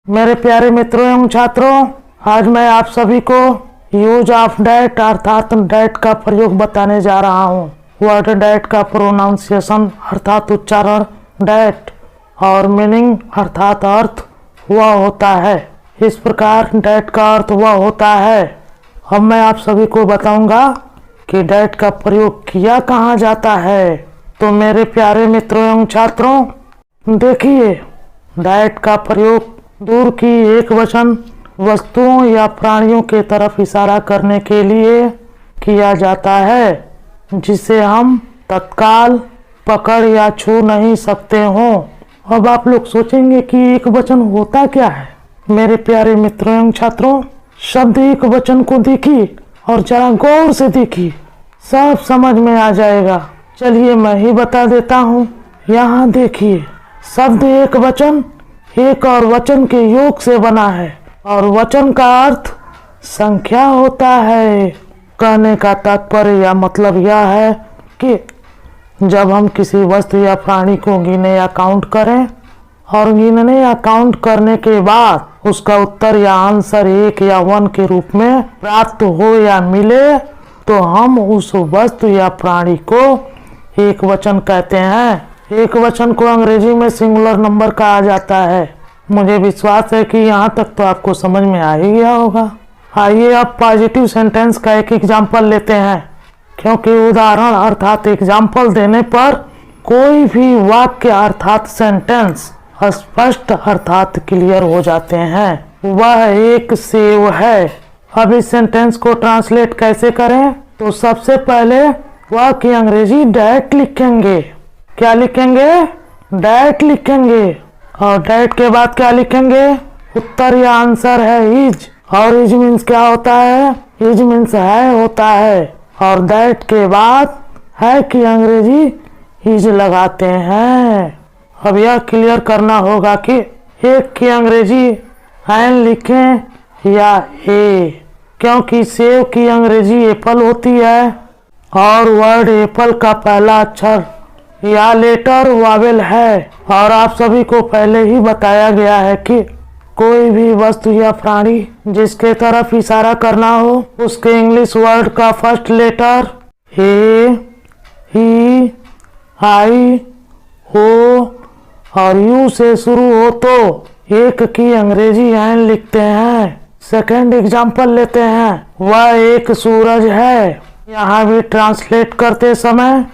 मेरे प्यारे मित्रों एवं छात्रों, आज मैं आप सभी को यूज ऑफ डैट अर्थात डैट का प्रयोग बताने जा रहा हूँ। वर्ड डैट का प्रोनाउंसिएशन अर्थात उच्चारण डैट और मीनिंग अर्थात अर्थ वह होता है। इस प्रकार डैट का अर्थ वह होता है। अब मैं आप सभी को बताऊंगा कि डैट का प्रयोग किया कहाँ जाता है। तो मेरे प्यारे मित्रों एवं छात्रों, देखिए, डैट का प्रयोग दूर की एक वचन वस्तुओं या प्राणियों के तरफ इशारा करने के लिए किया जाता है जिसे हम तत्काल पकड़ या छू नहीं सकते हों। अब आप लोग सोचेंगे कि एक वचन होता क्या है। मेरे प्यारे मित्रों एवं छात्रों, शब्द एक वचन को देखिए और जरा गौर से देखिए, सब समझ में आ जाएगा। चलिए मैं ही बता देता हूँ। यहाँ देखिए, शब्द एक वचन एक और वचन के योग से बना है और वचन का अर्थ संख्या होता है। कहने का तात्पर्य या मतलब यह है कि जब हम किसी वस्तु या प्राणी को गिने या काउंट करें और गिनने या काउंट करने के बाद उसका उत्तर या आंसर एक या वन के रूप में प्राप्त हो या मिले तो हम उस वस्तु या प्राणी को एक वचन कहते हैं। एक वचन को अंग्रेजी में सिंगुलर नंबर कहा जाता है। मुझे विश्वास है कि यहाँ तक तो आपको समझ में आ ही गया होगा। आइए अब पॉजिटिव सेंटेंस का एक एग्जाम्पल लेते हैं, क्योंकि उदाहरण अर्थात एग्जाम्पल देने पर कोई भी वाक्य अर्थात सेंटेंस स्पष्ट अर्थात क्लियर हो जाते हैं। वह एक सेव है। अब इस सेंटेंस को ट्रांसलेट कैसे करें? तो सबसे पहले वाक्य अंग्रेजी डैट लिखेंगे। क्या लिखेंगे? डैट लिखेंगे। और डैट के बाद क्या लिखेंगे? उत्तर या आंसर है इज। और इज मीन्स क्या होता है? इज मीन्स है होता है। और डैट के बाद है की अंग्रेजी इज लगाते हैं। अब यह क्लियर करना होगा कि एक की अंग्रेजी एन लिखें या ए, क्योंकि सेव की अंग्रेजी एप्पल होती है और वर्ड एप्पल का पहला अक्षर या लेटर वावेल है। और आप सभी को पहले ही बताया गया है कि कोई भी वस्तु या प्राणी जिसके तरफ इशारा करना हो उसके इंग्लिश वर्ड का फर्स्ट लेटर ए, ई, आई, ओ और यू से शुरू हो तो एक की अंग्रेजी एन लिखते हैं। सेकेंड एग्जाम्पल लेते हैं। वह एक सूरज है। यहाँ भी ट्रांसलेट करते समय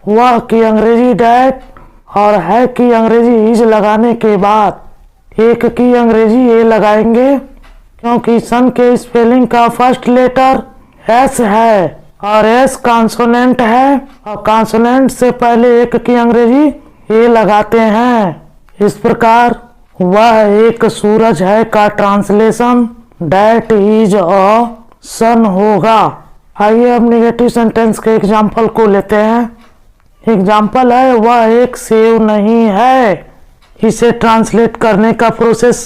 वह की अंग्रेजी डैट और है की अंग्रेजी इज लगाने के बाद एक की अंग्रेजी ए लगाएंगे, क्योंकि सन के स्पेलिंग का फर्स्ट लेटर एस है और एस कॉन्सोनेंट है और कॉन्सोनेंट से पहले एक की अंग्रेजी ए लगाते हैं। इस प्रकार वह एक सूरज है का ट्रांसलेशन डैट इज अ सन होगा। आइए अब नेगेटिव सेंटेंस के एग्जाम्पल को लेते हैं। एग्जाम्पल है वह एक सेव नहीं है। इसे ट्रांसलेट करने का प्रोसेस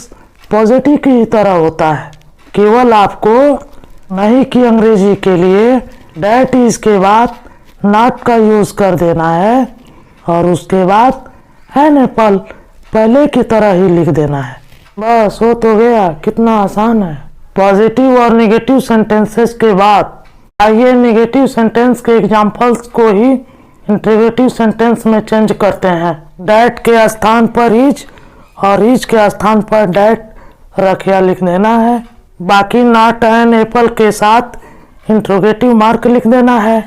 पॉजिटिव की तरह होता है। केवल आपको नहीं की अंग्रेजी के लिए डैट इज के बाद नॉट का यूज कर देना है और उसके बाद एन एप्पल पहले की तरह ही लिख देना है। बस हो तो गया। कितना आसान है। पॉजिटिव और नेगेटिव सेंटेंसेस के बाद आइए नेगेटिव सेंटेंस के एग्जाम्पल्स को ही इंट्रोगेटिव सेंटेंस में चेंज करते हैं। डैट के स्थान पर इज और इज के स्थान पर डैट रख या लिख देना है। बाकी नॉट एन एप्पल के साथ इंट्रोगेटिव मार्क लिख देना है।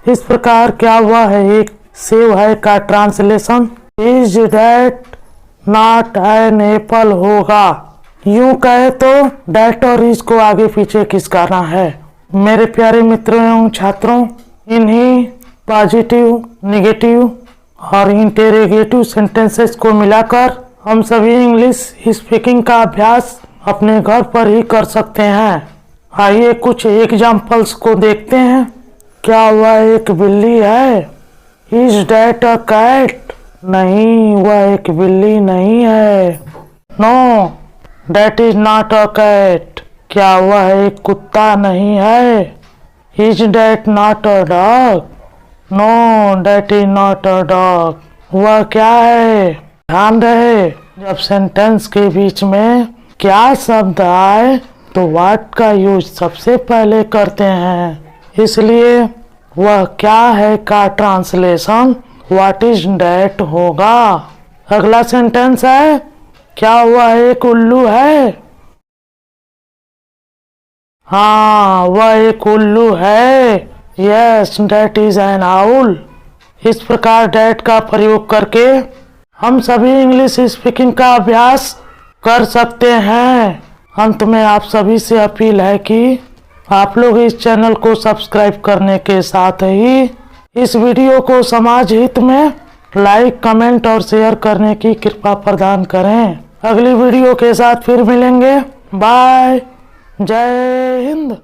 इस प्रकार क्या हुआ है? एक सेव है का translation is that not an apple होगा। यूं कहे तो डैट और इज को आगे पीछे खिसकाना है। मेरे प्यारे मित्रों एवं छात्रों, इन्हीं पॉजिटिव, नेगेटिव और इंटेरोगेटिव सेंटेंसेस को मिलाकर हम सभी इंग्लिश स्पीकिंग का अभ्यास अपने घर पर ही कर सकते हैं। आइए कुछ एग्जाम्पल्स को देखते हैं। क्या वह एक बिल्ली है? Is that a cat? नहीं, वह एक बिल्ली नहीं है। No, that is not a cat. क्या वह एक कुत्ता नहीं है? Is that not a dog? No, that is not a dog. वह क्या है? ध्यान रहे, जब सेंटेंस के बीच में क्या शब्द आए तो व्हाट का यूज सबसे पहले करते हैं, इसलिए वह क्या है का ट्रांसलेशन व्हाट इज डैट होगा। अगला सेंटेंस है, क्या वह एक उल्लू है? हाँ, वह एक उल्लू है। Yes, that is an owl. इस प्रकार डैट का प्रयोग करके हम सभी इंग्लिश स्पीकिंग का अभ्यास कर सकते हैं। अंत में आप सभी से अपील है कि आप लोग इस चैनल को सब्सक्राइब करने के साथ ही इस वीडियो को समाज हित में लाइक, कमेंट और शेयर करने की कृपा प्रदान करें। अगली वीडियो के साथ फिर मिलेंगे। बाय, जय हिंद।